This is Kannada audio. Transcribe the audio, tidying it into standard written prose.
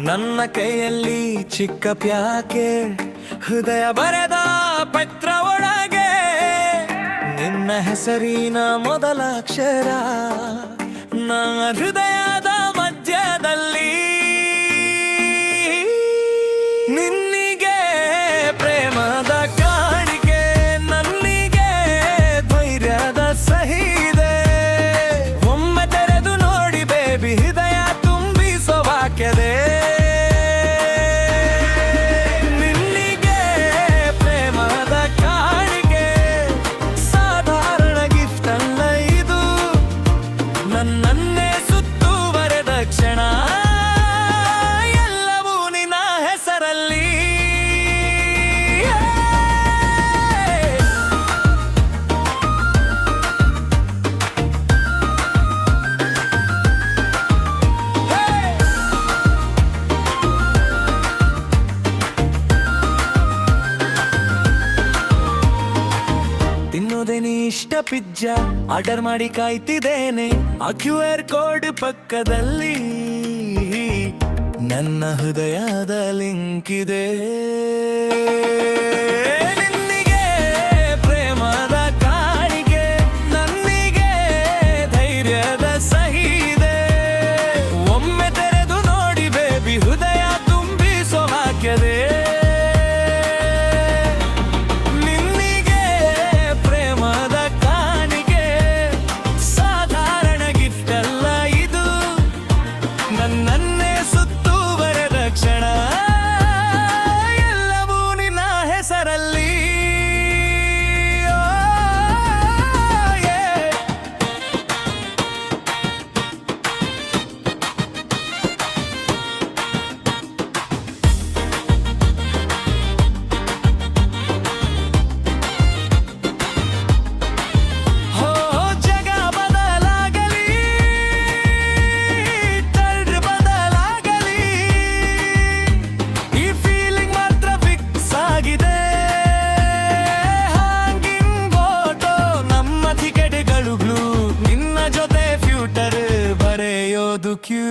ನನ್ನ ಕೈಯಲ್ಲಿ ಚಿಕ್ಕ ಪ್ಯಾಕೆಟ್ ಹೃದಯ ಬರೆದ ಪತ್ರ ಒಳಗೆ ನಿನ್ನ ಹೆಸರಿನ ಮೊದಲ ಅಕ್ಷರ ನನ್ನ ಹೃದಯದ ಮಧ್ಯದಲ್ಲಿ ನಿನ್ನಿಗೆ ಪ್ರೇಮದ ಕಾಣಿಕೆ ನನ್ನಿಗೆ ಧೈರ್ಯದ ಸಹಿ ಇದೆ ಒಮ್ಮೆ ತೆರೆದು ನೋಡಿ ಬೇಬಿ ಹೃದಯ ತುಂಬಿಸೋ ವಾಕ್ಯದೆ ನನ್ನೇ ಸುತ್ತುವರೆದ ಕ್ಷಣ ಎಲ್ಲವೂ ನಿನ್ನ ಹೆಸರಲ್ಲಿ ತಿನ್ನೋದೇನೆ ಇಷ್ಟ ಪಿಜ್ಜಾ ಆರ್ಡರ್ ಮಾಡಿ ಕಾಯ್ತಿದ್ದೇನೆ ಆ QR ಕೋಡ್ ಪಕ್ಕದಲ್ಲಿ ನನ್ನ ಹೃದಯದ ಲಿಂಕ್ ಇದೆ ನಿನ್ನಿಗೆ ಪ್ರೇಮದ ಕಾಣಿಕೆ ನನ್ನಿಗೆ ಧೈರ್ಯದ ಸಹಿ ಇದೆ ಒಮ್ಮೆ ತೆರೆದು ನೋಡಿ ಬೇಬಿ ಹೃದಯ ತುಂಬಿಸೋ ವಾಕ್ಯದೆ ನನ್ನೇ ಸುತ್ತುವರೆದ ಕ್ಷಣ ಎಲ್ಲವೂ ನಿನ್ನ ಹೆಸರಲ್ಲಿ ನಿನ್ನ ಜೊತೆ ಫ್ಯೂಚರ್ ಬರೆಯೋದು ಕ್ಯೂ